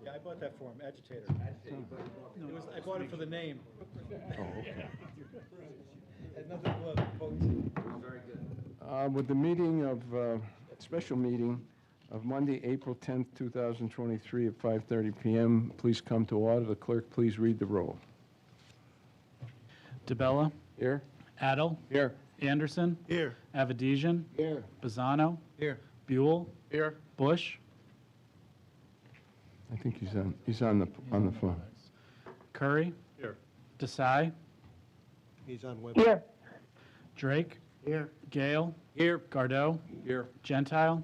Yeah, I bought that for him, agitator. I bought it for the name. Oh, okay. Had nothing to do with folks. Very good. With the meeting of, special meeting of Monday, April 10th, 2023 at 5:30 PM, please come to order. The clerk, please read the roll. DeBella, Here? Adel, Here. Anderson, Here. Avedisian, Here. Bazzano, Here. Buell, Here. Bush, I think he's on the phone. Curry, Here. Desai, He's on web. Here. Drake, Here. Gale, here, Gardeau, Here. Gentile,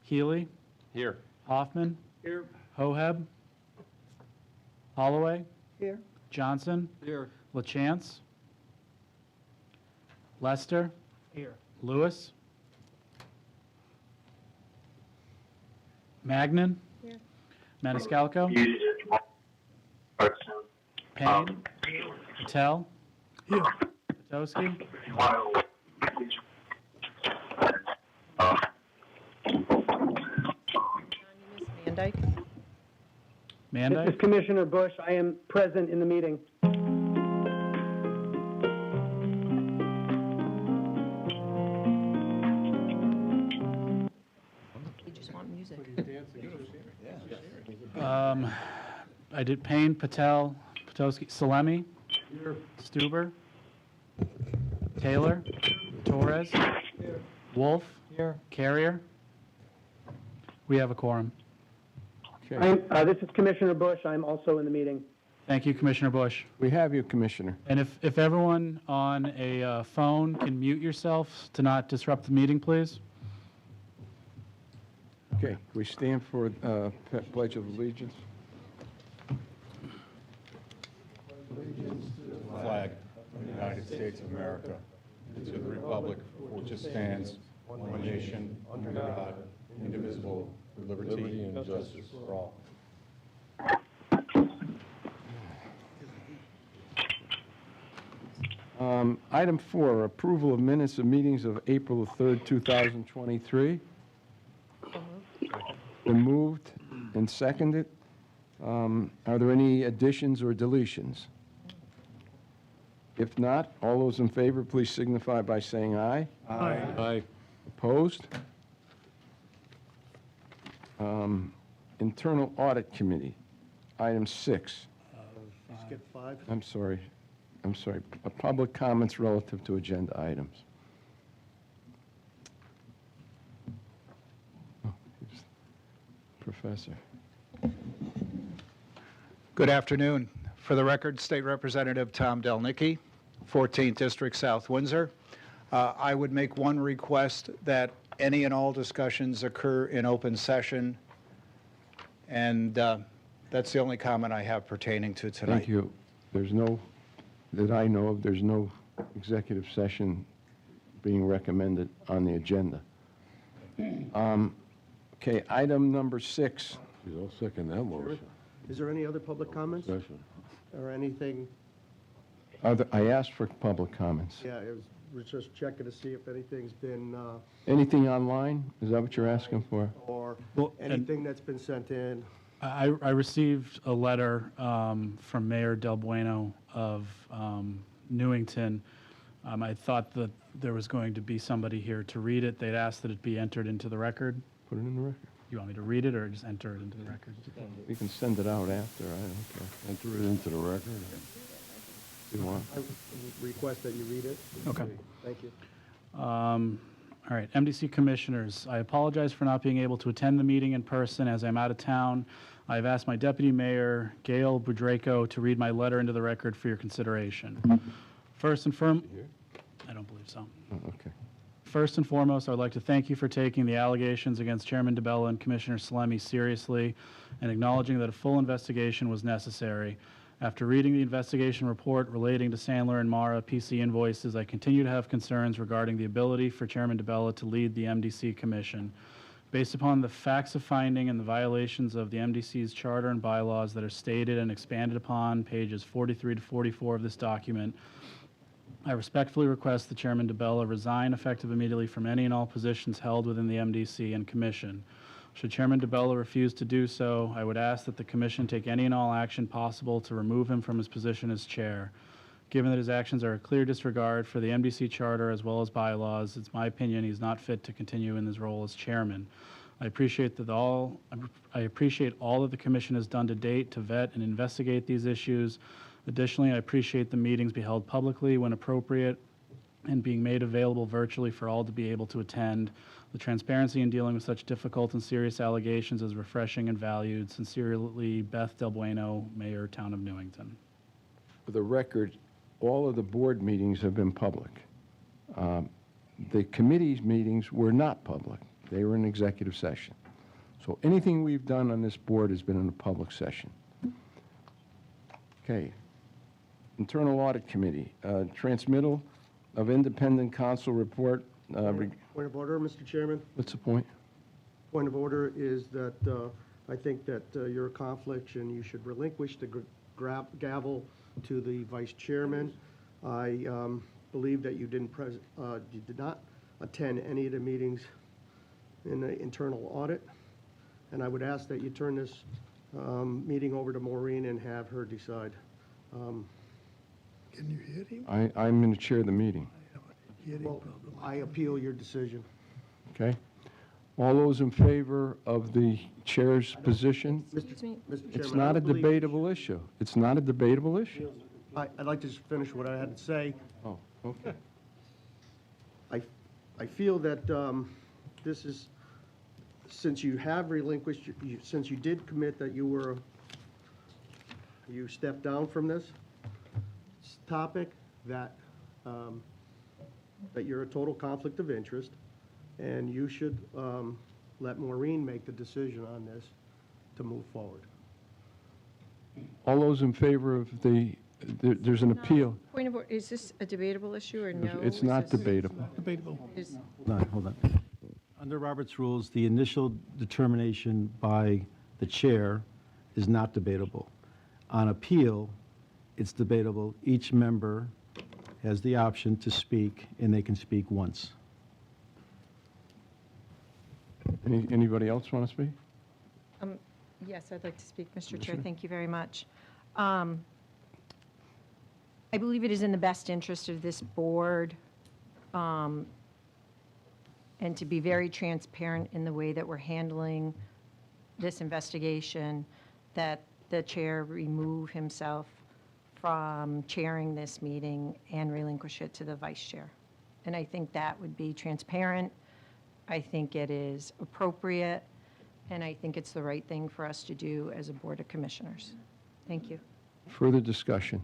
Healy, Here. Hoffman, Here. Hoheb, Holloway, Here. Johnson, Here. LaChance, Lester, Here. Lewis, Magnan, Here. Maniscalco, Payne, Patel, Potowski, Van Dyke. This Mandike, is Commissioner Bush. I am present in the meeting. You just want music. I did Payne, Patel, Potowski, Salemi, Stuber, Taylor, Torres, Wolf, Carrier. We have a quorum. Okay. This is Commissioner Bush. I'm also in the meeting. Thank you, Commissioner Bush. We have you, Commissioner. And if everyone on a phone can mute yourself to not disrupt the meeting, please. Okay, we stand for Pledge of Allegiance. Flag of the United States of America, and to the republic for which it stands, one nation, under God, indivisible, with liberty and justice for all. Item 4, approval of minutes of meetings of April the 3rd, 2023. Been moved and seconded. Are there any additions or deletions? If not, all those in favor, please signify by saying aye. Aye. Opposed? Internal Audit Committee, item 6. Skip 5. I'm sorry. Public comments relative to agenda items. Oh, here's Professor. Good afternoon. For the record, State Representative Tom Delnicki, 14th District, South Windsor. I would make one request that any and all discussions occur in open session, and that's the only comment I have pertaining to tonight. Thank you. There's no, that I know of, there's no executive session being recommended on the agenda. Okay, item number 6. I'll second that motion. Is there any other public comments or anything? I asked for public comments. Yeah, we're just checking to see if anything's been, Anything online? Is that what you're asking for? or Well, and- anything that's been sent in. I received a letter from Mayor Del Bueno of Newington. I thought that there was going to be somebody here to read it. They'd asked that it be entered into the record. Put it in the record. You want me to read it or just enter it into the record? You can send it out after, I don't care. Enter it into the record. If you want. I request that you read it. Okay. Thank you. All right, MDC Commissioners, I apologize for not being able to attend the meeting in person as I'm out of town. I've asked my Deputy Mayor, Gail Budraco, to read my letter into the record for your consideration. First and I don't believe so. Oh, okay. First and foremost, I would like to thank you for taking the allegations against Chairman DeBella and Commissioner Salemi seriously and acknowledging that a full investigation was necessary. After reading the investigation report relating to Sandler and Mara PC invoices, I continue to have concerns regarding the ability for Chairman DeBella to lead the MDC Commission. Based upon the facts of finding and the violations of the MDC's charter and bylaws that are stated and expanded upon pages 43 to 44 of this document, I respectfully request that Chairman DeBella resign effective immediately from any and all positions held within the MDC and Commission. Should Chairman DeBella refuse to do so, I would ask that the commission take any and all action possible to remove him from his position as chair. Given that his actions are a clear disregard for the MDC charter as well as bylaws, it's my opinion he's not fit to continue in his role as chairman. I appreciate all that the commission has done to date to vet and investigate these issues. Additionally, I appreciate the meetings be held publicly when appropriate and being made available virtually for all to be able to attend. The transparency in dealing with such difficult and serious allegations is refreshing and valued. Sincerely, Beth Del Bueno, Mayor, Town of Newington. For the record, all of the board meetings have been public. The committee's meetings were not public. They were in executive session. So anything we've done on this board has been in a public session. Okay. Internal Audit Committee, transmittal of independent counsel report. Point of order, Mr. Chairman. What's the point? Point of order is that I think that you're a conflict and you should relinquish the gavel to the vice chairman. I believe that you did not attend any of the meetings in the internal audit, and I would ask that you turn this meeting over to Maureen and have her decide. Can you hear him? I'm going to chair the meeting. Well, I appeal your decision. Okay? All those in favor of the chair's position? Mr. Chairman, It's I not a don't believe- debatable issue. It's not a debatable issue. I'd like to just finish what I had to say. Oh, okay. I feel that this is, since you have relinquished, since you did commit that you stepped down from this topic, that you're a total conflict of interest, and you should let Maureen make the decision on this to move forward. All those in favor of there's an appeal. Point of order, is this a debatable issue or no? It's Is not this- debatable. Debatable. is- Hold on. Under Robert's rules, the initial determination by the chair is not debatable. On appeal, it's debatable. Each member has the option to speak, and they can speak once. Anybody else want to speak? Yes, I'd like to speak, Mr. Chair. Commissioner? Thank you very much. I believe it is in the best interest of this board and to be very transparent in the way that we're handling this investigation, that the chair remove himself from chairing this meeting and relinquish it to the vice chair. And I think that would be transparent. I think it is appropriate, and I think it's the right thing for us to do as a Board of Commissioners. Thank you. Further discussion?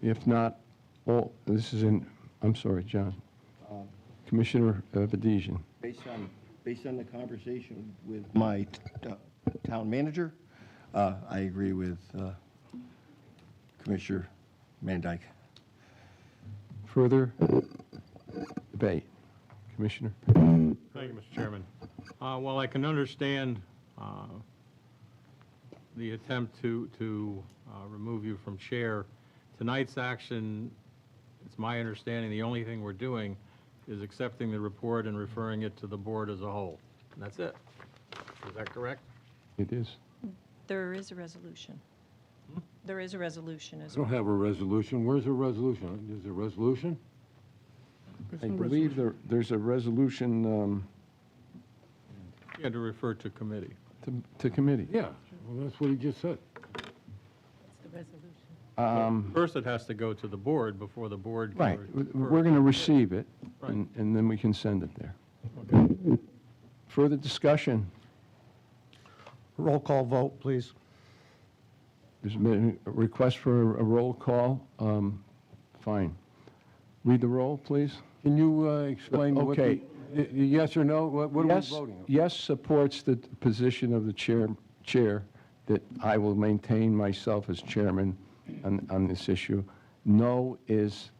If not, this is I'm sorry, John. Commissioner Badesian. Based on the conversation with my town manager, I agree with Commissioner Mandyke. Further debate? Commissioner? Thank you, Mr. Chairman. While I can understand the attempt to remove you from chair, tonight's action, it's my understanding, the only thing we're doing is accepting the report and referring it to the board as a whole. And that's it. Is that correct? It is. There is a resolution. There is a resolution as I don't well. have a resolution. Where's the resolution? Is there a resolution? I believe there's a resolution You had to refer to committee. to committee. Yeah, well, that's what he just said. First, it has to go to the board before the board can... Right. refer- We're going to receive it, Right. and then we can send it there. Okay. Further discussion? Roll call vote, please. There's been a request for a roll call. Fine. Read the roll, please. Can you explain what Okay. yes or no? What are we Yes, voting on? yes supports the position of the chair that I will maintain myself as chairman on this issue. No is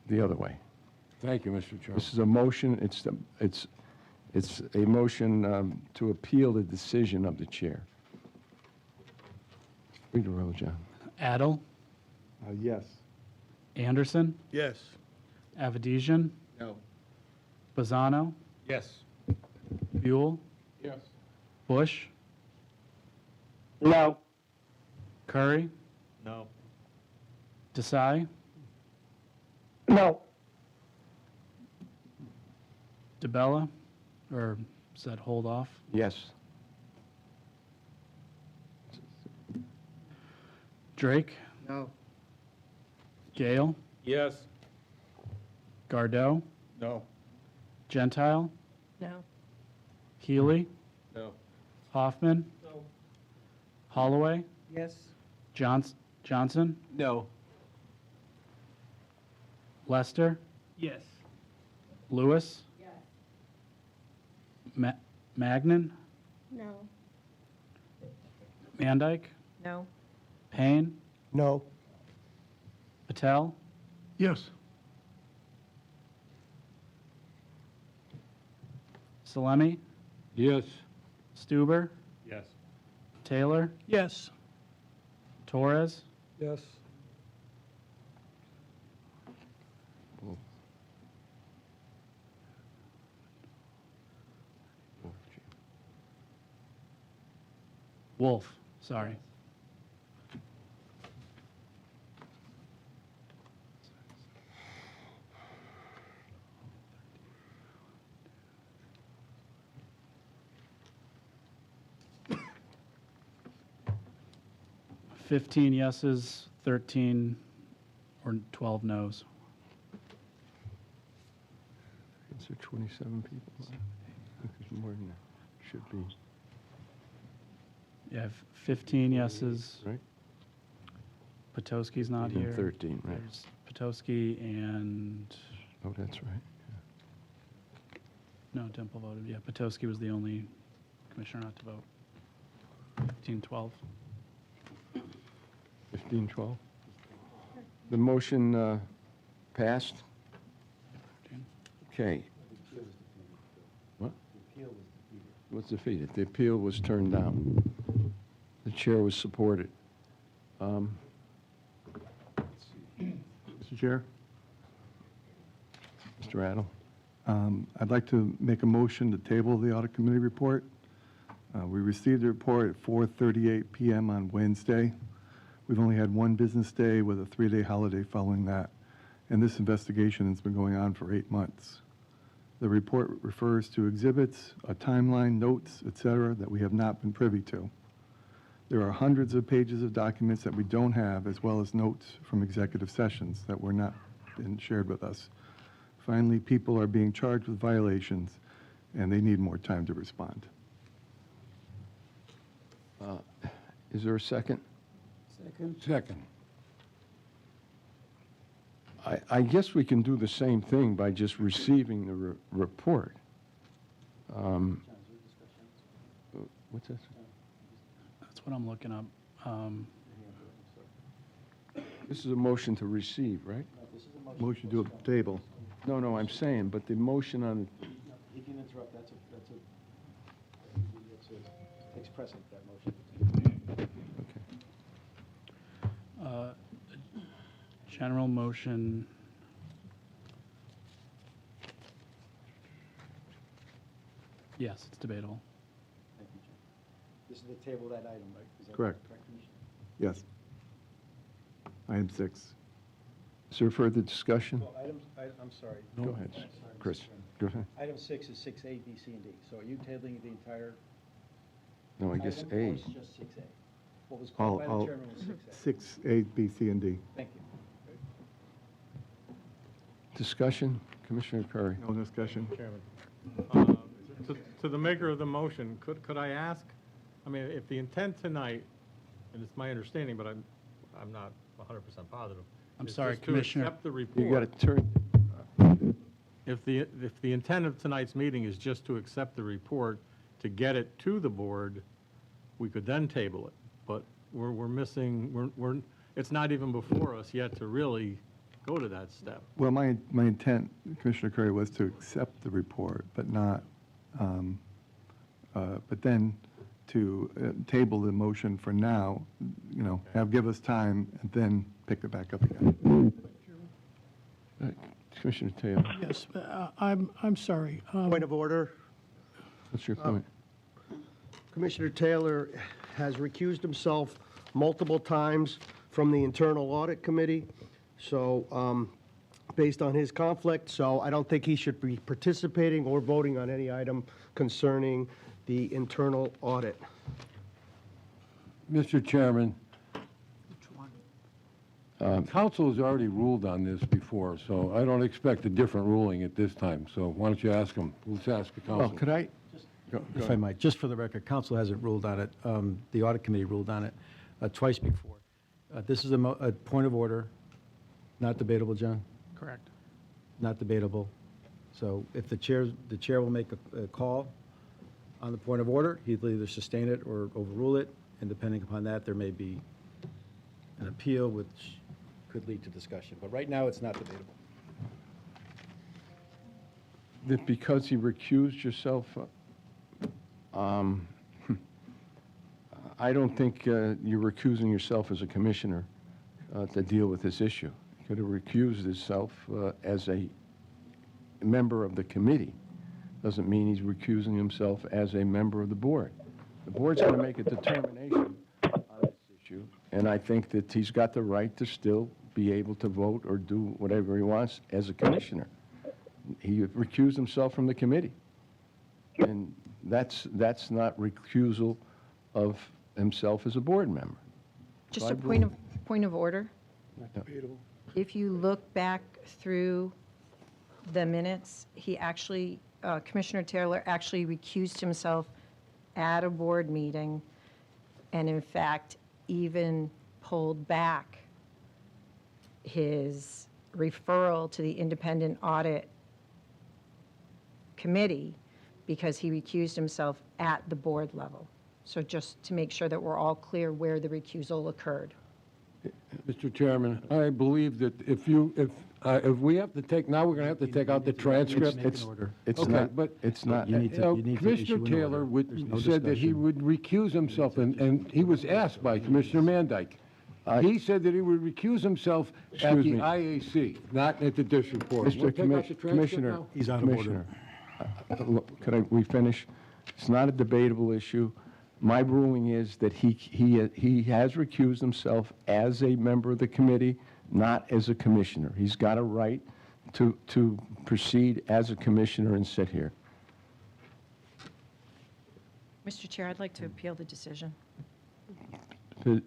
the other way. Thank you, Mr. Chairman. This is a motion, it's a motion to appeal the decision of the chair. Read the roll, John. Adel, Yes. Anderson, Yes. Avedisian, No. Bazzano, Yes. Buell, Yes. Bush, No. Curry, No. Desai, No. DeBella, or is that hold off? Yes. Drake, No. Gale, Yes. Gardeau, No. Gentile, No. Healy, No. Hoffman, Holloway, Yes. Johnson, No. Lester, Yes. Lewis, Magnan, No. Mandyke, No. Payne, No. Patel, Yes. Salemi, Yes. Stuber, Yes. Taylor, Yes. Torres, Yes. Wolf, sorry. Fifteen yeses, 13 or 12 noes. Is there 27 people? I think there's more than that. Should be, You have 15 yeses. right? Potowski's not 18, here. 13, right. There's Potowski and, Oh, that's right. no, Dimple voted. Yeah, Potowski was the only commissioner not to vote. 15, 12. 15, 12? The motion passed? Okay. What? Was defeated. The appeal was turned down. The chair was supported. Mr. Chair, Mr. Adel? I'd like to make a motion to table the audit committee report. We received the report at 4:38 PM on Wednesday. We've only had one business day with a 3-day holiday following that, and this investigation has been going on for 8 months. The report refers to exhibits, a timeline, notes, et cetera, that we have not been privy to. There are hundreds of pages of documents that we don't have, as well as notes from executive sessions that were not been shared with us. Finally, people are being charged with violations, and they need more time to respond. Is there a second? Second. I guess we can do the same thing by just receiving the report. What's this? That's what I'm looking up. This is a motion to receive, right? Motion to table. No, I'm saying, but the motion on, He can interrupt, takes precedent, that motion. okay. General motion. Yes, it's debatable. Thank you, Jim. This is the table of that item, right? Is that Correct. Commissioner? Yes. Item 6. Is there further discussion? Well, I'm sorry. Go ahead, I'm sorry, Mr. Chris. Chairman. Go ahead. Item 6 is 6A, B, C, and D. So are you tabling the entire No, I guess item, or A. is it just 6A? What was called by the chairman was 6A. 6A, B, C, and D. Thank you. Discussion? Commissioner Curry? No discussion. Chairman. To the maker of the motion, could I ask, I mean, if the intent tonight, and it's my understanding, but I'm not 100% positive. I'm is sorry, just Commissioner. To accept the You got report. to turn, If the intent of tonight's meeting is just to accept the report, to get it to the board, we could then table it. But we're missing, it's not even before us yet to really go to that step. Well, my intent, Commissioner Curry, was to accept the report, but not, but then to table the motion for now, give us time, and then pick it back up again. Commissioner Taylor? Yes, I'm sorry. Point of order. What's your comment? Commissioner Taylor has recused himself multiple times from the Internal Audit Committee, so, based on his conflict, so I don't think he should be participating or voting on any item concerning the internal audit. Mr. Chairman. Council has already ruled on this before, so I don't expect a different ruling at this time. So why don't you ask them? Let's ask the Well, council. could I? Go If I might, just for the record, council hasn't ruled on it. The audit committee ruled on it twice before. This is a point of order, not debatable, John? Correct. Not debatable. So if the chair will make a call on the point of order, he'll either sustain it or overrule it, and depending upon that, there may be an appeal, which could lead to discussion. But right now, it's not debatable. That because he recused yourself, I don't think you're recusing yourself as a commissioner to deal with this issue. He could have recused himself as a member of the committee. Doesn't mean he's recusing himself as a member of the board. The board's going to make a determination on this issue, and I think that he's got the right to still be able to vote or do whatever he wants as a commissioner. He recused himself from the committee. And that's not recusal of himself as a board member. Just So a I point of order. If you look back through the minutes, he actually, Commissioner Taylor actually recused himself at a board meeting, and in fact, even pulled back his referral to the independent audit committee because he recused himself at the board level. So just to make sure that we're all clear where the recusal occurred. Mr. Chairman, I believe that if we have to take, now we're going to have to take out the transcript. Make an order. It's Okay, not, but- it's not. You need to issue Commissioner an Taylor order. There's no said that he discussion. would recuse himself, and he was asked by Commissioner Mandyke. He said that he would recuse himself at Excuse the me. IAC, not at the district court. Mr. Wanna take out the Commissioner, transcript now? He's out of order. Commissioner, look, we finish? It's not a debatable issue. My ruling is that he has recused himself as a member of the committee, not as a commissioner. He's got a right to proceed as a commissioner and sit here. Mr. Chair, I'd like to appeal the decision. The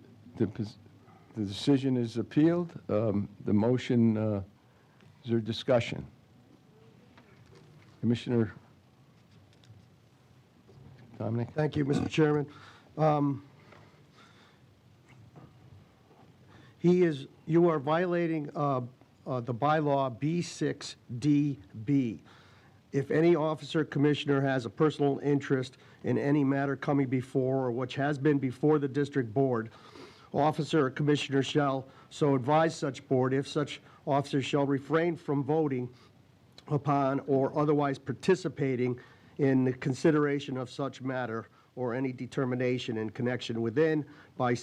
decision is appealed. The motion, is there discussion? Commissioner Dominic? Thank you, Mr. Chairman. You are violating the bylaw B6DB. If any officer commissioner has a personal interest in any matter coming before or which has been before the district board, officer or commissioner shall so advise such board if such officer shall refrain from voting upon or otherwise participating in the consideration of such matter or any determination in connection within by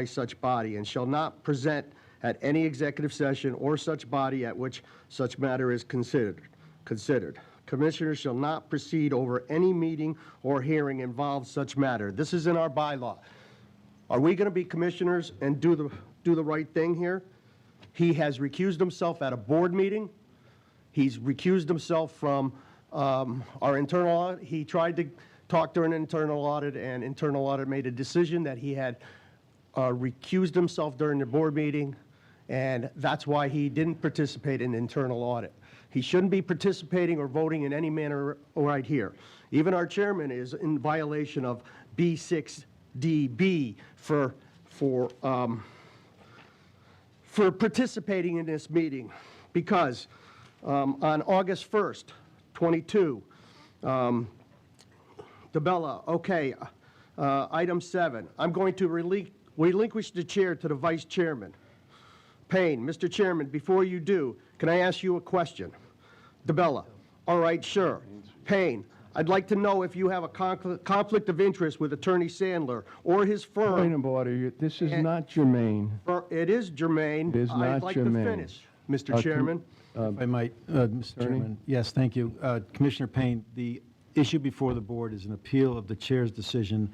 such body, and shall not present at any executive session or such body at which such matter is considered. Commissioners shall not proceed over any meeting or hearing involved such matter. This is in our bylaw. Are we going to be commissioners and do the right thing here? He has recused himself at a board meeting. He's recused himself from our internal audit. He tried to talk during internal audit, and internal audit made a decision that he had recused himself during the board meeting, and that's why he didn't participate in internal audit. He shouldn't be participating or voting in any manner right here. Even our chairman is in violation of B6DB for participating in this meeting, because on August 1st, 22, DeBella, okay, item 7, I'm going to relinquish the chair to the vice chairman. Payne, Mr. Chairman, before you do, can I ask you a question? DeBella, all right, sure. Payne, I'd like to know if you have a conflict of interest with Attorney Sandler or his firm. Point of order, this is not germane. It is germane. It is not I'd like to germane. finish, Mr. Chairman. If I might, Mr. Chairman. Yes, thank you. Commissioner Payne, the issue before the board is an appeal of the chair's decision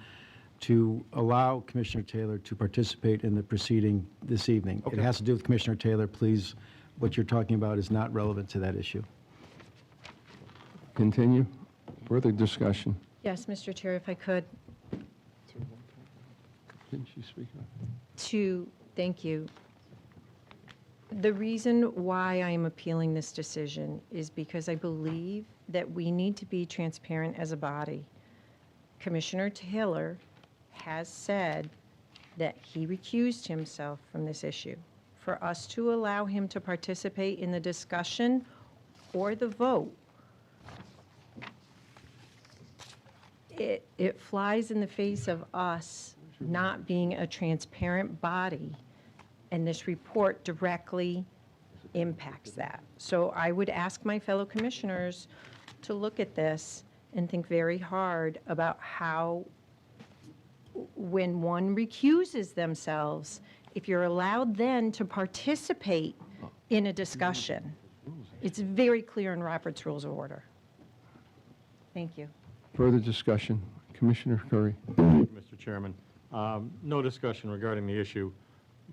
to allow Commissioner Taylor to participate in the proceeding this evening. It has to do with Commissioner Taylor. Please, what you're talking about is not relevant to that issue. Continue. Further discussion. Yes, Mr. Chair, if I could, Didn't she speak up? thank you. The reason why I am appealing this decision is because I believe that we need to be transparent as a body. Commissioner Taylor has said that he recused himself from this issue. For us to allow him to participate in the discussion or the vote, it flies in the face of us not being a transparent body, and this report directly impacts that. So I would ask my fellow commissioners to look at this and think very hard about how, when one recuses themselves, if you're allowed then to participate in a discussion. It's very clear in Robert's Rules of Order. Thank you. Further discussion. Commissioner Curry. Thank you, Mr. Chairman. No discussion regarding the issue.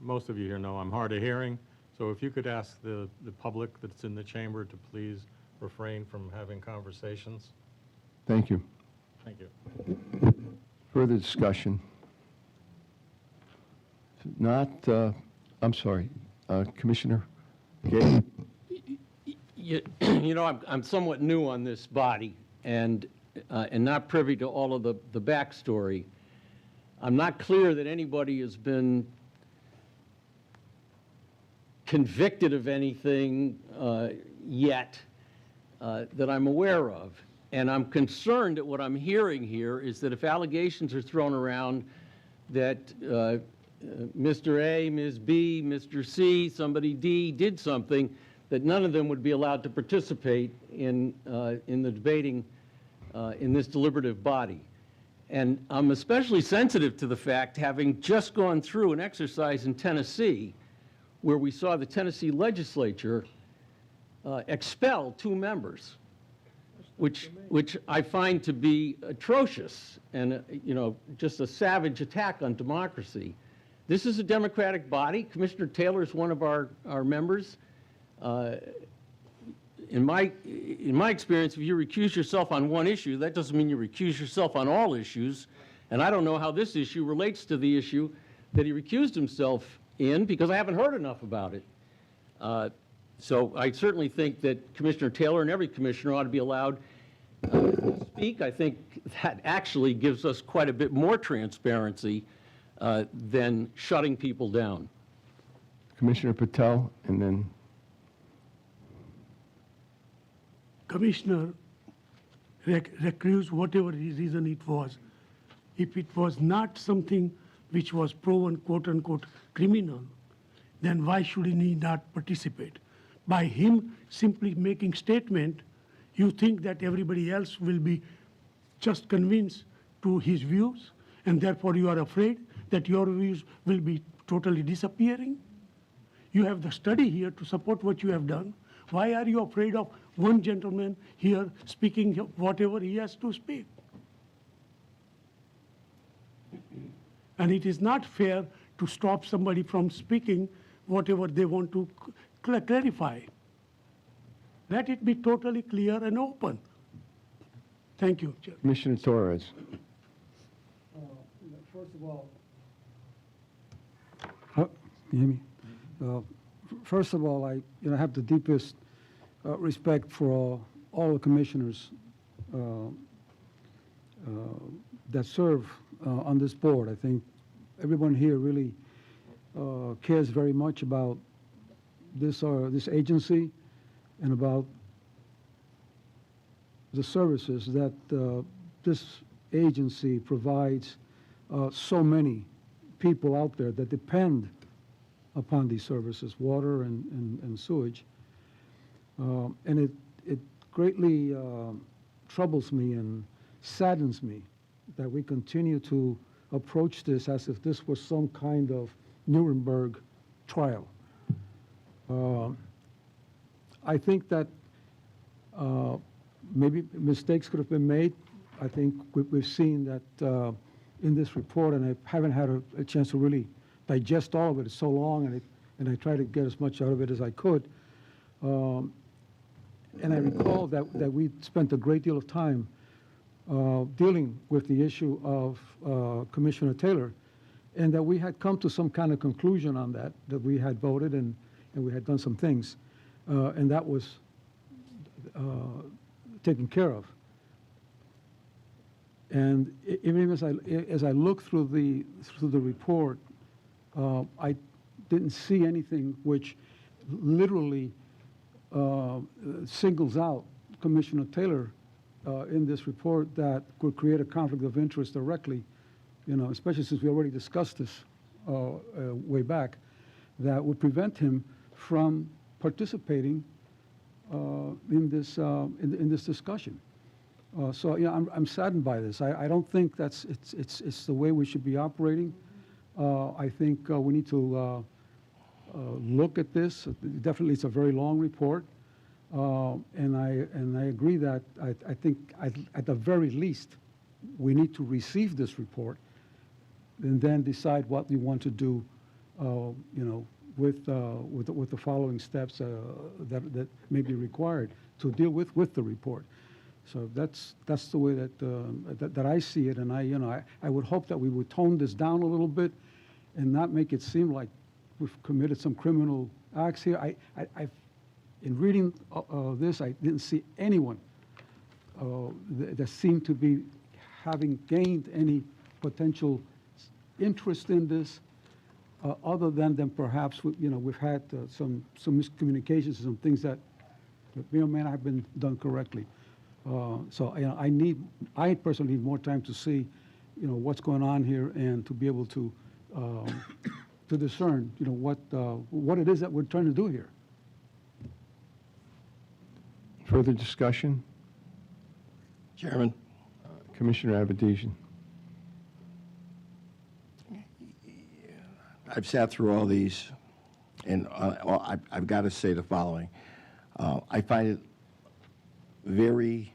Most of you here know I'm hard of hearing, so if you could ask the public that's in the chamber to please refrain from having conversations. Thank you. Thank you. Further discussion. Not, I'm sorry, Commissioner Gay. You know, I'm somewhat new on this body and not privy to all of the backstory. I'm not clear that anybody has been convicted of anything yet that I'm aware of. And I'm concerned that what I'm hearing here is that if allegations are thrown around that Mr. A, Ms. B, Mr. C, somebody D did something, that none of them would be allowed to participate in the debating in this deliberative body. And I'm especially sensitive to the fact, having just gone through an exercise in Tennessee where we saw the Tennessee legislature expel 2 members, which I find to be atrocious and, you know, just a savage attack on democracy. This is a democratic body. Commissioner Taylor is one of our members. In my experience, if you recuse yourself on one issue, that doesn't mean you recuse yourself on all issues. And I don't know how this issue relates to the issue that he recused himself in, because I haven't heard enough about it. So I certainly think that Commissioner Taylor and every commissioner ought to be allowed to speak. I think that actually gives us quite a bit more transparency than shutting people down. Commissioner Patel, and then Commissioner recused whatever reason it was. If it was not something which was proven quote-unquote criminal, then why should he not participate? By him simply making statement, you think that everybody else will be just convinced to his views, and therefore you are afraid that your views will be totally disappearing? You have the study here to support what you have done. Why are you afraid of one gentleman here speaking whatever he has to speak? And it is not fair to stop somebody from speaking whatever they want to clarify. Let it be totally clear and open. Thank you, Chair. Commissioner Torres. First of all, can you hear me? First of all, I have the deepest respect for all the commissioners that serve on this board. I think everyone here really cares very much about this agency and about the services that this agency provides so many people out there that depend upon these services, water and sewage. And it greatly troubles me and saddens me that we continue to approach this as if this was some kind of Nuremberg trial. I think that maybe mistakes could have been made. I think we've seen that in this report, and I haven't had a chance to really digest all of it. It's so long, and I try to get as much out of it as I could. And I recall that we spent a great deal of time dealing with the issue of Commissioner Taylor, and that we had come to some kind of conclusion on that we had voted and we had done some things, and that was taken care of. And even as I look through the report, I didn't see anything which literally singles out Commissioner Taylor in this report that could create a conflict of interest directly, especially since we already discussed this way back, that would prevent him from participating in this discussion. So I'm saddened by this. I don't think it's the way we should be operating. I think we need to look at this. Definitely, it's a very long report, and I agree that I think at the very least we need to receive this report and then decide what we want to do, with the following steps that may be required to deal with the report. So that's the way that I see it, and I would hope that we would tone this down a little bit and not make it seem like we've committed some criminal acts here. In reading this, I didn't see anyone that seemed to be having gained any potential interest in this, other than perhaps we've had some miscommunications, some things that may or may not have been done correctly. So I personally need more time to see, what's going on here and to be able to discern, what it is that we're trying to do here. Further discussion? Chairman, Commissioner Abedisian. I've sat through all these, and I've got to say the following. I find it very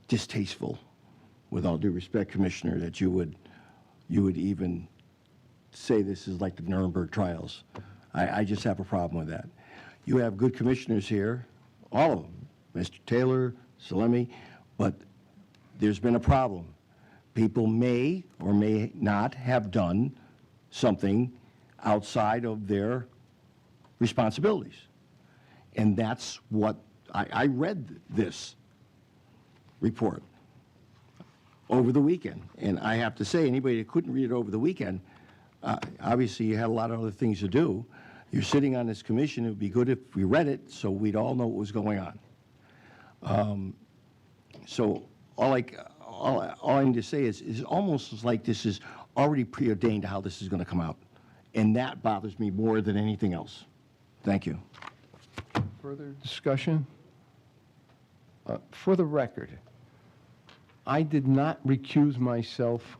distasteful, with all due respect, Commissioner, that you would even say this is like the Nuremberg trials. I just have a problem with that. You have good commissioners here, all of them, Mr. Taylor, Salemi, but there's been a problem. People may or may not have done something outside of their responsibilities. And that's what I read this report over the weekend. And I have to say, anybody that couldn't read it over the weekend, obviously you had a lot of other things to do. You're sitting on this commission. It would be good if we read it so we'd all know what was going on. So all I need to say is almost like this is already preordained how this is going to come out. And that bothers me more than anything else. Thank you. Further discussion? For the record, I did not recuse myself.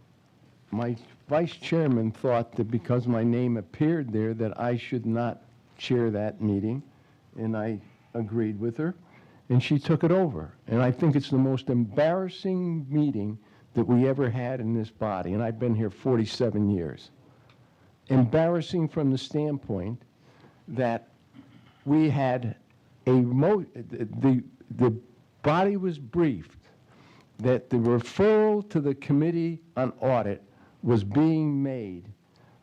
My vice chairman thought that because my name appeared there that I should not chair that meeting, and I agreed with her, and she took it over. And I think it's the most embarrassing meeting that we ever had in this body, and I've been here 47 years. Embarrassing from the standpoint that we had the body was briefed that the referral to the Committee on Audit was being made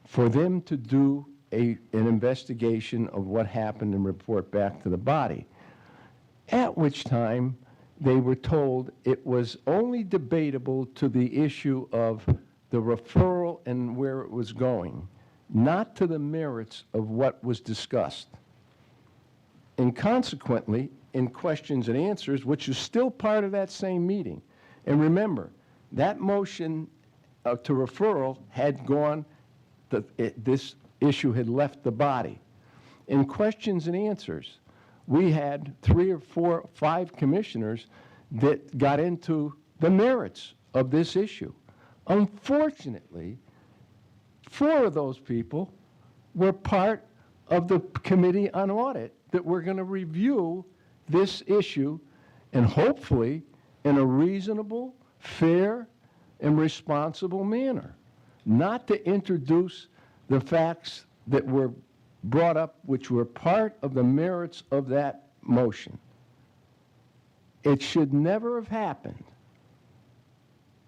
for them to do an investigation of what happened and report back to the body, at which time they were told it was only debatable to the issue of the referral and where it was going, not to the merits of what was discussed. And consequently, in questions and answers, which is still part of that same meeting, and remember, that motion to referral had gone, this issue had left the body. In questions and answers, we had 3 or 4 or 5 commissioners that got into the merits of this issue. Unfortunately, 4 of those people were part of the Committee on Audit that were going to review this issue and hopefully in a reasonable, fair, and responsible manner, not to introduce the facts that were brought up, which were part of the merits of that motion. It should never have happened.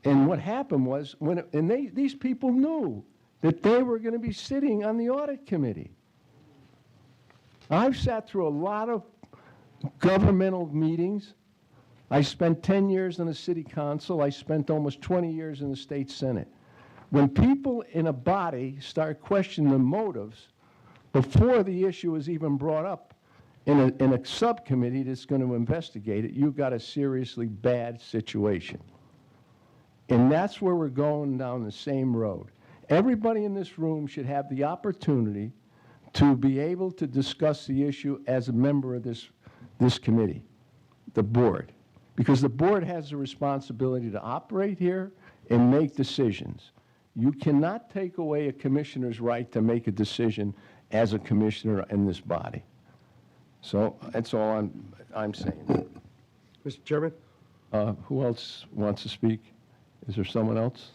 And what happened was, these people knew that they were going to be sitting on the audit committee. I've sat through a lot of governmental meetings. I spent 10 years in the city council. I spent almost 20 years in the state senate. When people in a body start questioning the motives before the issue is even brought up in a subcommittee that's going to investigate it, you've got a seriously bad situation. And that's where we're going down the same road. Everybody in this room should have the opportunity to be able to discuss the issue as a member of this committee, the board. Because the board has the responsibility to operate here and make decisions. You cannot take away a commissioner's right to make a decision as a commissioner in this body. So that's all I'm saying. Mr. Chairman? Who else wants to speak? Is there someone else?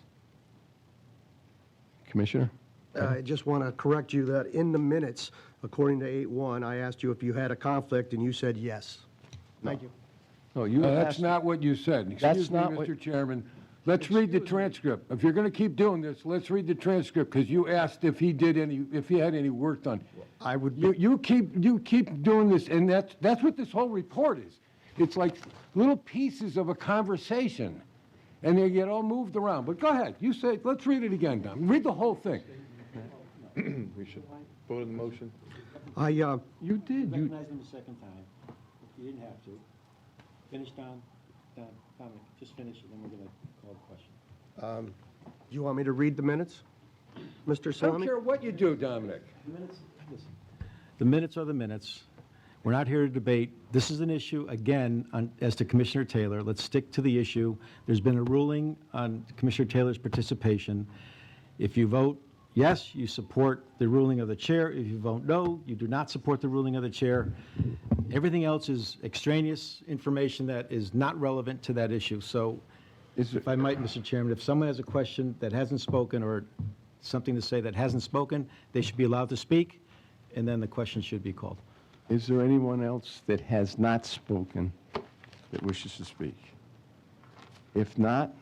Commissioner? I just want to correct you that in the minutes, according to 8-1, I asked you if you had a conflict, and you said yes. Thank you. No, you That's asked. not what you said. That's Excuse me, not what- Mr. Chairman. Let's read the transcript. If you're going to keep doing this, let's read the transcript, because you asked if he had any work done. I would. You keep doing this, and that's what this whole report is. It's like little pieces of a conversation, and they get all moved around. But go ahead, you say, let's read it again, Don. Read the whole thing. We should vote on the motion. You did. You, Recognize him a second time. You didn't have to. Finish, Don. Dominic, just finish, and then we're going to call the question. You want me to read the minutes, Mr. I don't Salami? care what you do, Dominic. The minutes are the minutes. We're not here to debate. This is an issue, again, as to Commissioner Taylor. Let's stick to the issue. There's been a ruling on Commissioner Taylor's participation. If you vote yes, you support the ruling of the chair. If you vote no, you do not support the ruling of the chair. Everything else is extraneous information that is not relevant to that issue. So if I might, Mr. Chairman, if someone has a question that hasn't spoken or something to say that hasn't spoken, they should be allowed to speak, and then the question should be called. is there anyone else that has not spoken that wishes to speak? If not,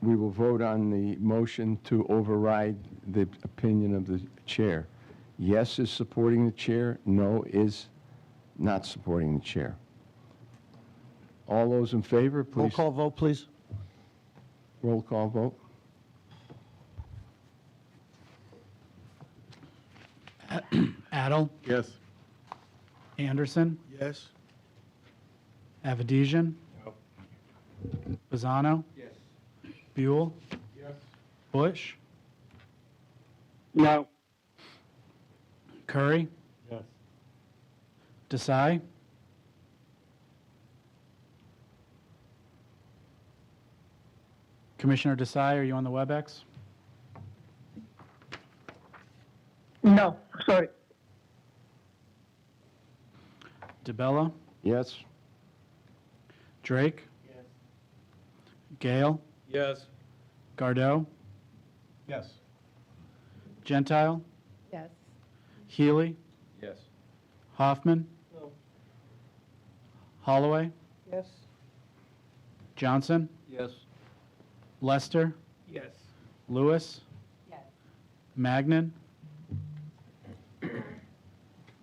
we will vote on the motion to override the opinion of the chair. Yes is supporting the chair, no is not supporting the chair. All those in favor, please. Roll call vote, please. Roll call vote. Adel, Yes. Anderson, Yes. Avedisian. Pisano. Yes. Buell. Yes. Bush. No. Curry. Yes. Desai. Commissioner Desai, are you on the WebEx? No, sorry. DeBella. Yes? Drake. Yes. Gale. Yes. Gardeau. Yes. Gentile. Yes. Healy. Yes. Hoffman. No. Holloway. Yes. Johnson. Yes. Lester. Yes. Lewis. Yes. Magnan.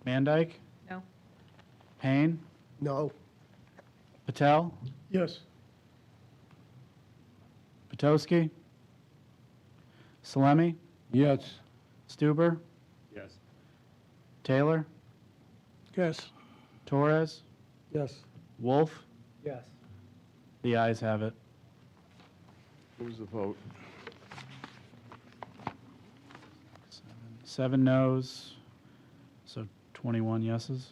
Mandyke. No. Payne. No. Patel. Yes. Potowski. Salemi. Yes. Stuber. Yes. Taylor. Yes. Torres. Yes. Wolf. Yes. The ayes have it. Who's the vote? 7 noes, so 21 yeses.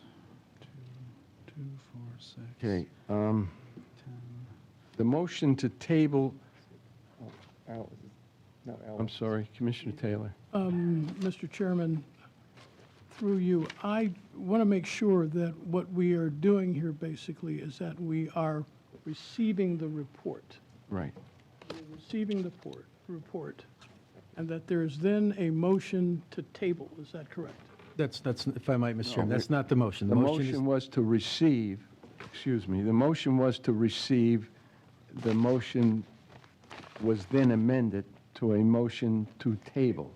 2, 4, 6. Okay, the motion to table, I'm sorry, Commissioner Taylor. Mr. Chairman, through you, I want to make sure that what we are doing here basically is that we are receiving the report. Right. Receiving the report, and that there is then a motion to table. Is that correct? That's, if I might, Mr. Chairman, that's not the motion. The is- motion was to receive, excuse me, the motion was to receive, the motion was then amended to a motion to table.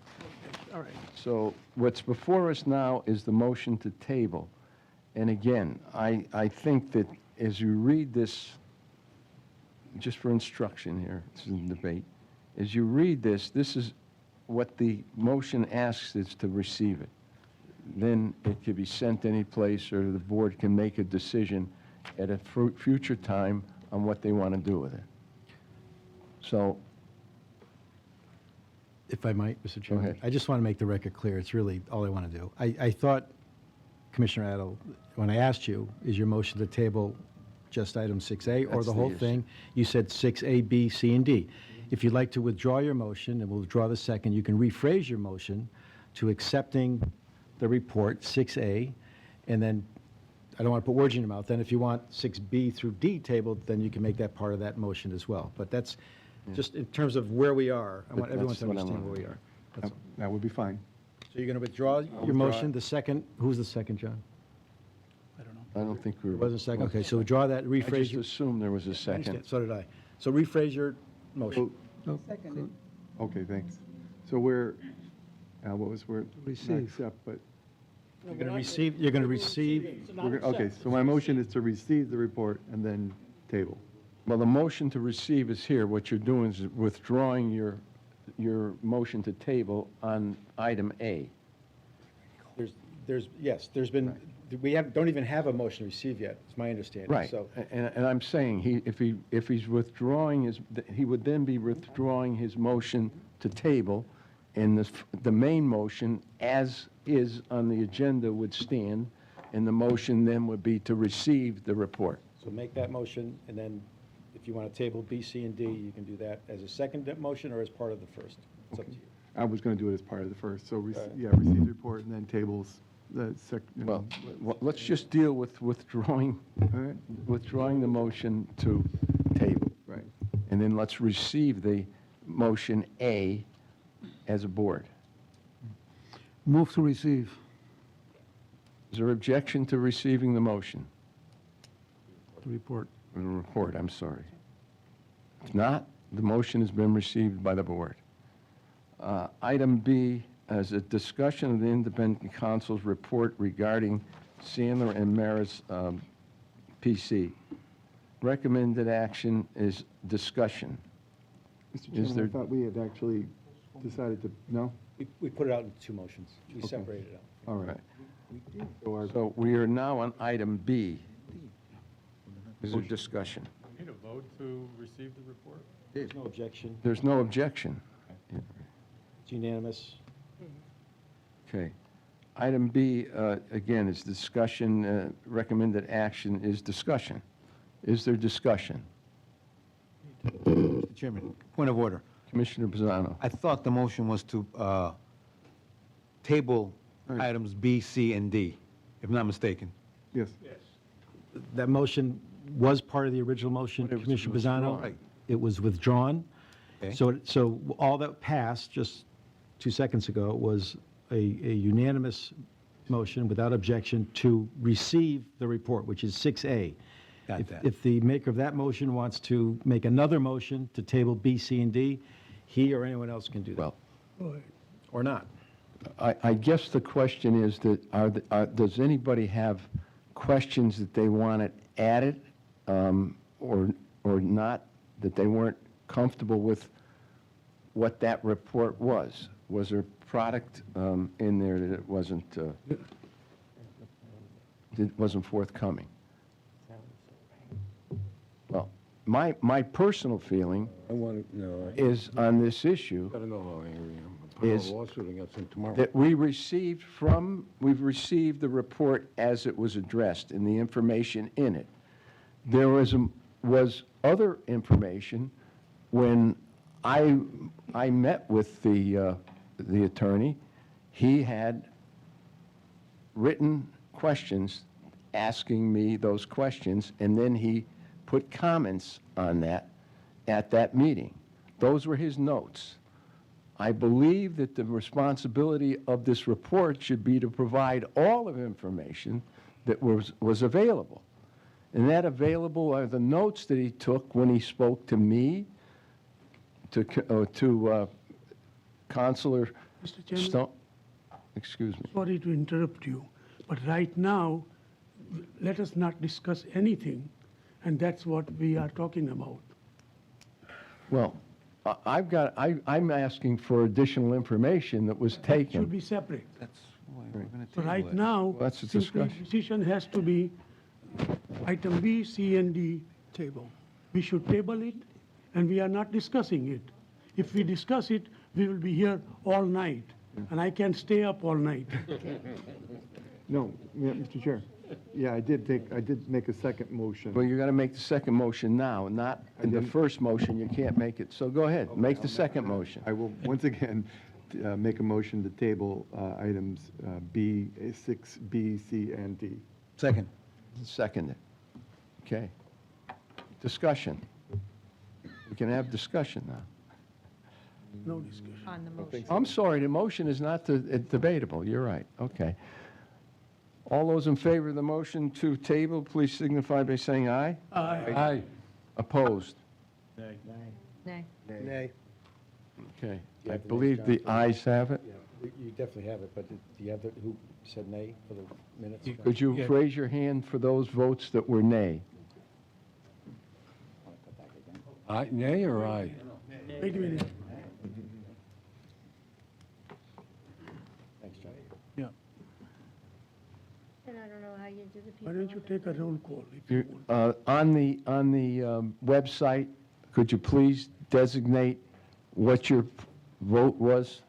All right. So what's before us now is the motion to table. And again, I think that as you read this, just for instruction here, this is a debate, as you read this, this is what the motion asks is to receive it. Then it can be sent any place, or the board can make a decision at a future time on what they want to do with it. So, If I might, Mr. Chairman. ahead. I just want to make the record clear. It's really all I want to do. I thought, Commissioner Adel, when I asked you, is your motion to table just item 6A or That's the the whole issue. thing? You said 6A, B, C, and D. If you'd like to withdraw your motion and withdraw the second, you can rephrase your motion to accepting the report, 6A, and then, I don't want to put words in your mouth, then if you want 6B through D tabled, then you can make that part of that motion as well. But that's, just in terms of where we are, I want everyone That's to what I understand want. where we are. That's all. That would be fine. So you're going to withdraw your withdraw motion, it. the second, who's the second, John? I don't know. I don't think we There were... wasn't a second, okay, so withdraw that, I rephrase just your... assumed there was a I second. understand. So did I. So rephrase your motion. Okay, thanks. So we're, what was, we're not Receive. accept, but, You're going to receive, you're going to receive, okay, so my motion is to receive the report and then table. Well, the motion to receive is here. What you're doing is withdrawing your motion to table on item A. yes, there's been, don't even have a motion to receive yet, it's my understanding. Right. So, And I'm saying, if he's withdrawing he would then be withdrawing his motion to table, and the main motion, as is on the agenda, would stand, and the motion then would be to receive the report. so make that motion, and then if you want to table B, C, and D, you can do that as a second motion or as part of the first. It's up to you. I was going to do it as part of the first, so, right. yeah, receive the report and then tables the Well, let's just deal with withdrawing the motion to table. Right. And then let's receive the motion A as a board. Move to receive. Is there objection to receiving the motion? The report. The report, I'm sorry. If not, the motion has been received by the board. Item B is a discussion of the independent counsel's report regarding Sandler and Mara's PC. Recommended action is discussion. Mr. Is Chairman, there- I thought we had actually decided to, no? We put it out in two motions. We Okay. separated it out. All right. So we are now on item B. Is there discussion? Need a vote to receive the report? There's no objection. There's no objection. It's unanimous. Okay. Item B, again, is discussion, recommended action is discussion. Is there discussion? Mr. Chairman, point of order. Commissioner Pisano? I thought the motion was to table Right. items B, C, and D, if not mistaken. Yes. That motion was part of the original motion, But it was Commissioner withdrawn. Pisano. Right. It was withdrawn. Okay. So all that passed just 2 seconds ago was a unanimous motion without objection to receive the report, which is 6A. Got If- that. If the maker of that motion wants to make another motion to table B, C, and D, he or anyone else can do that. Well, Or not. I guess the question is that, does anybody have questions that they want it added, or not, that they weren't comfortable with what that report was? Was there product in there that it wasn't forthcoming? Well, my personal feeling I want to, no, I is on this issue gotta know how angry I am. Is- I'll file a lawsuit against him tomorrow. that we've received the report as it was addressed and the information in it. There was other information when I met with the attorney. He had written questions asking me those questions, and then he put comments on that at that meeting. Those were his notes. I believe that the responsibility of this report should be to provide all of information that was available. And that available are the notes that he took when he spoke to me, to Counselor Mr. Chairman? Stone. Excuse me. Sorry to interrupt you, but right now, let us not discuss anything, and that's what we are talking about. Well, I'm asking for additional information that was Should taken. be separate. That's why we're going to So table right it. now, that's a simply discussion. decision has to be item B, C, and D. Table. We should table it, and we are not discussing it. If we discuss it, we will be here all night, and I can't stay up all night. No, yeah, Mr. Chair. Yeah, I did make a second motion. Well, you got to make the second motion now, not in the first motion, you can't make it. So go ahead, make the second motion. I will once again make a motion to table items B, 6B, C, and D. Second. Second it. Okay. Discussion. We can have discussion now. No discussion. On the motion. I'm sorry, the motion is not debatable. You're right. Okay. All those in favor of the motion to table, please signify by saying aye. Aye. Opposed? Nay. Nay. Okay. You I have to believe raise the your hand. ayes have it. You definitely have it, but do you have who said nay for the minutes? Could you raise your hand for those votes that were nay? Aye, nay or aye? Wait a minute. Thanks, John. Yeah. And I don't know how you do the people. Why don't you take a roll call if you You- want? On the website, could you please designate what your vote was?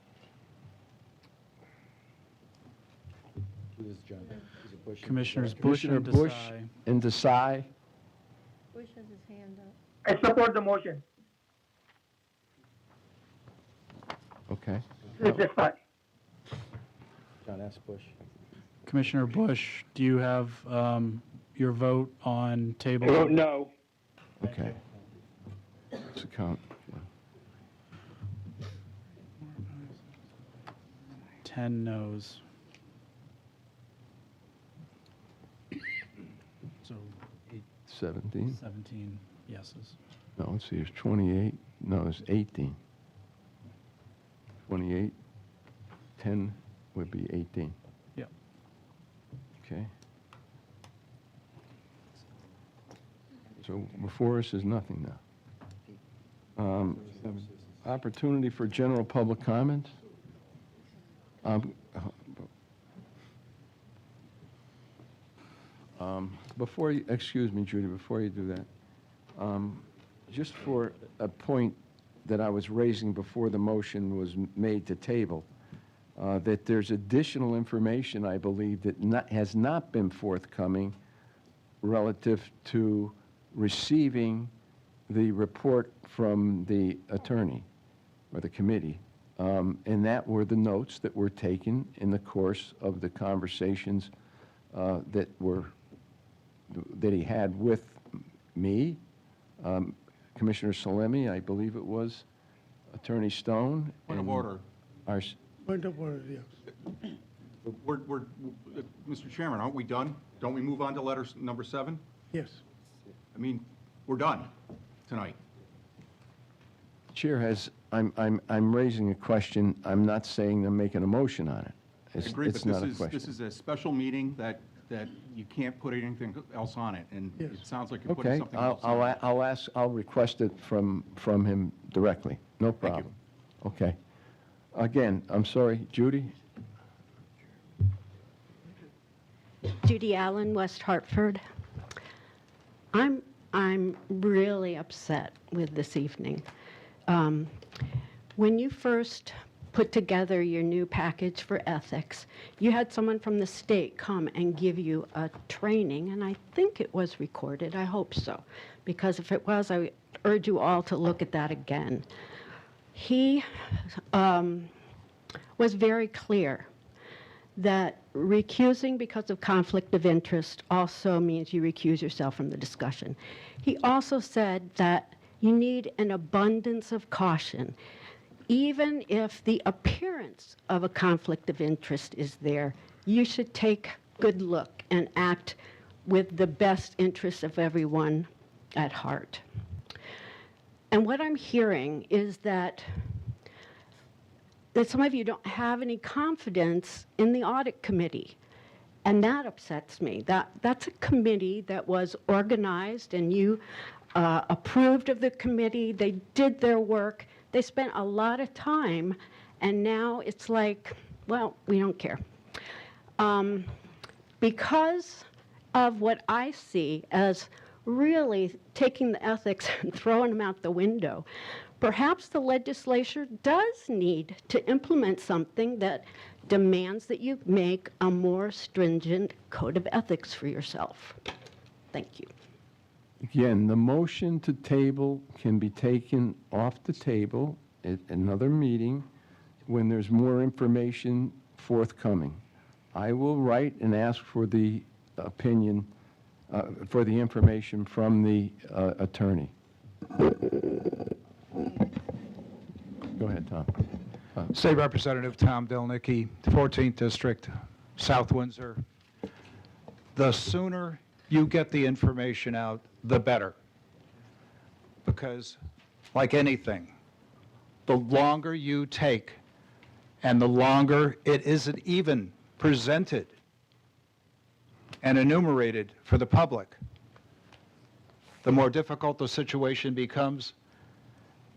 Who is John? Is it Bush? Commissioners Bush Commissioner and Bush Desai. and Desai? Bush has his hand up. I support the motion. Okay. This is fine. John S. Bush. Commissioner Bush, do you have your vote on table? I vote no. Okay. Let's count. 10 noes. So 17? 17 yeses. No, let's see, it's 28, no, it's 18. 28, 10 would be 18. Yep. Okay. So before us is nothing now. Opportunity for general public comments? Before you, excuse me, Judy, before you do that, just for a point that I was raising before the motion was made to table, that there's additional information, I believe, that has not been forthcoming relative to receiving the report from the attorney or the committee. And that were the notes that were taken in the course of the conversations that he had with me, Commissioner Salemi, I believe it was, Attorney Stone. Point of and order. our Point of order, yes. Mr. Chairman, aren't we done? Don't we move on to letter number 7? Yes. I mean, we're done tonight. Chair has, I'm raising a question. I'm not saying I'm making a motion on it. I agree, but this is a special meeting that you can't put anything else on it, and Yes. it sounds like you're putting Okay, something else on it. I'll request it from him directly. No Thank you. problem. Okay. Again, I'm sorry, Judy? Judy Allen, West Hartford. I'm really upset with this evening. When you first put together your new package for ethics, you had someone from the state come and give you a training, and I think it was recorded. I hope so, because if it was, I urge you all to look at that again. He was very clear that recusing because of conflict of interest also means you recuse yourself from the discussion. He also said that you need an abundance of caution. Even if the appearance of a conflict of interest is there, you should take good look and act with the best interests of everyone at heart. And what I'm hearing is that some of you don't have any confidence in the audit committee. And that upsets me. That's a committee that was organized, and you approved of the committee. They did their work. They spent a lot of time, and now it's like, well, we don't care. Because of what I see as really taking the ethics and throwing them out the window, perhaps the legislature does need to implement something that demands that you make a more stringent code of ethics for yourself. Thank you. Again, the motion to table can be taken off the table at another meeting when there's more information forthcoming. I will write and ask for the opinion, for the information from the attorney. Go ahead, Tom. State Representative Tom Delnicki, 14th District, South Windsor. The sooner you get the information out, the better. Because, like anything, the longer you take and the longer it isn't even presented and enumerated for the public, the more difficult the situation becomes,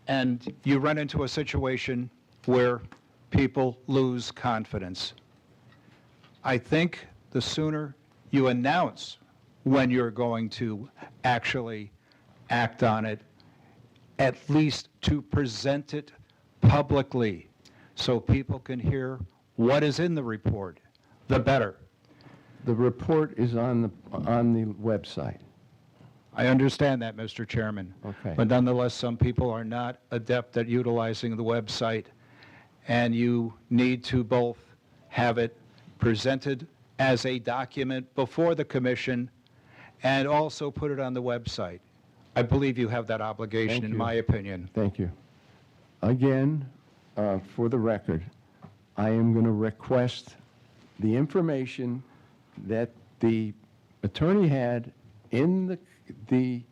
and you run into a situation where people lose confidence. I think the sooner you announce when you're going to actually act on it, at least to present it publicly so people can hear what is in the report, the better. The report is on the website. I understand that, Mr. Chairman. Okay. But nonetheless, some people are not adept at utilizing the website, and you need to both have it presented as a document before the commission and also put it on the website. I believe you have that obligation, in my opinion. Thank you. Again, for the record, I am going to request the information that the attorney had in the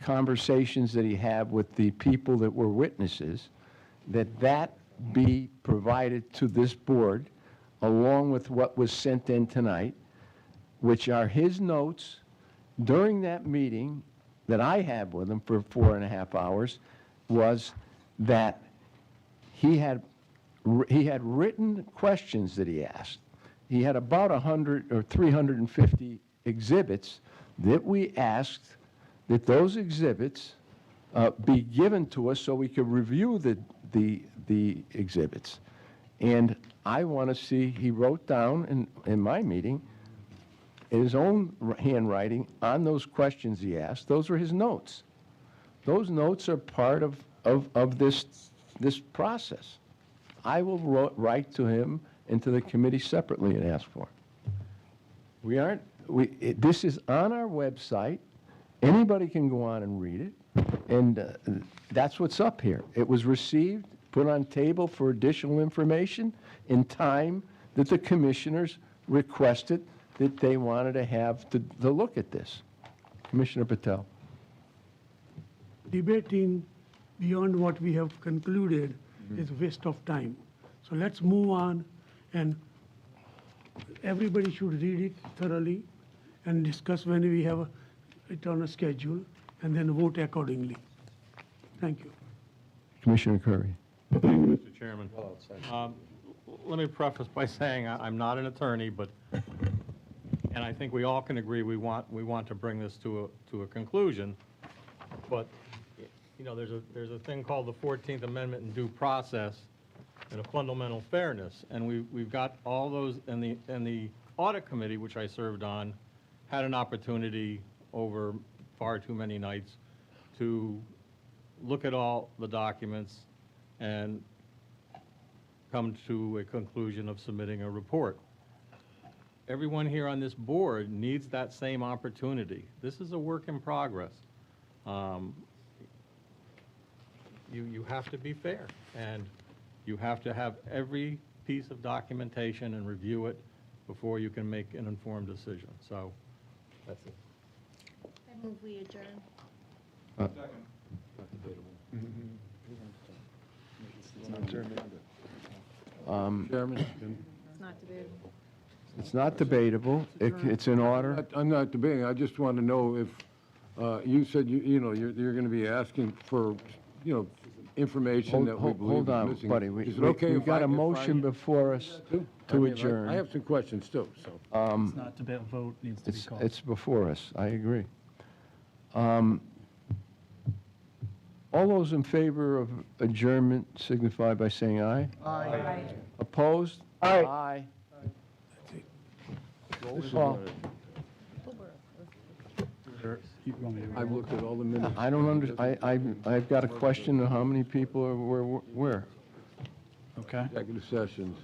conversations that he had with the people that were witnesses, that be provided to this board along with what was sent in tonight, which are his notes during that meeting that I had with him for 4.5 hours, was that he had written questions that he asked. He had about 100 or 350 exhibits that we asked that those exhibits be given to us so we could review the exhibits. And I want to see, he wrote down in my meeting, in his own handwriting, on those questions he asked, those were his notes. Those notes are part of this process. I will write to him and to the committee separately and ask for it. This is on our website. Anybody can go on and read it, and that's what's up here. It was received, put on table for additional information in time that the commissioners requested that they wanted to have to look at this. Commissioner Patel. Debating beyond what we have concluded is a waste of time. So let's move on, and everybody should read it thoroughly and discuss when we have it on a schedule, and then vote accordingly. Thank you. Commissioner Curry. Mr. Chairman. Let me preface by saying I'm not an attorney, but, and I think we all can agree we want to bring this to a conclusion, but, you know, there's a thing called the 14th Amendment in due process and a fundamental fairness, and we've got all those, and the audit committee, which I served on, had an opportunity over far too many nights to look at all the documents and come to a conclusion of submitting a report. everyone here on this board needs that same opportunity. This is a work in progress. You have to be fair, and you have to have every piece of documentation and review it before you can make an informed decision. So, that's it. I move we adjourn. Chairman, It's not debatable. it's not debatable. It's in order. I'm not debating, I just want to know if, you said, you know, you're going to be asking for, you know, information that we believe Hold is on, missing. buddy. Is it okay We've if got I- a if I- motion before us I to mean, adjourn. I have some questions too, so. It's not debate, vote needs to be called. It's before us, I agree. All those in favor of adjournment signify by saying aye. Aye. Opposed? Aye. Roll call. You want me to- I've looked at all the minutes. I don't I've got a question of how many people are where. Okay. Executive sessions.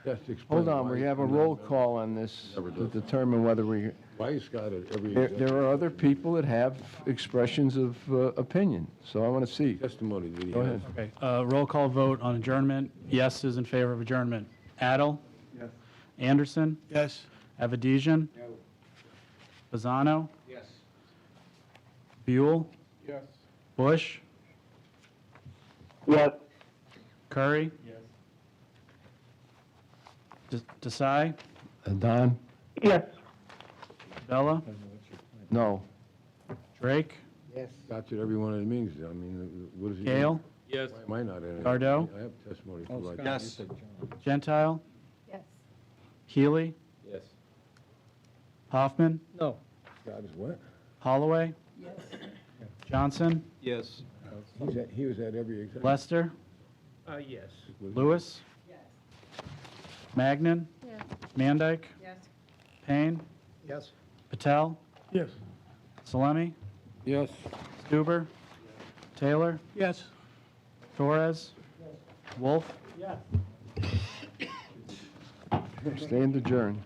Just explain Hold on, why we it's have a been roll done. call on this Never to does. determine whether we, Why you got it every there are other people that have expressions of opinion, so I want to see. testimony that he Go has. ahead. Okay, roll call vote on adjournment. Yes is in favor of adjournment. Adel? Yes. Anderson? Yes. Avedisian? Bazzano? Yes. Buell? Yes. Bush? Yes. Curry? Yes. Desai? Don? Yes. Bella? No. Drake? That's at every one of the meetings, I mean, what is he? Gale? Yes. Why am I not in it? Gardeau? I have testimony for like. Yes. Gentile? Yes. Healy? Yes. Hoffman? No. God is what? Holloway? Johnson? Yes. He was at every executive. Lester? Yes. Lewis? Magnan? Yes. Mandyke? Yes. Payne? Yes. Patel? Yes. Salemi? Yes. Stuber? Taylor? Yes. Torres? Wolf? Stand adjourned.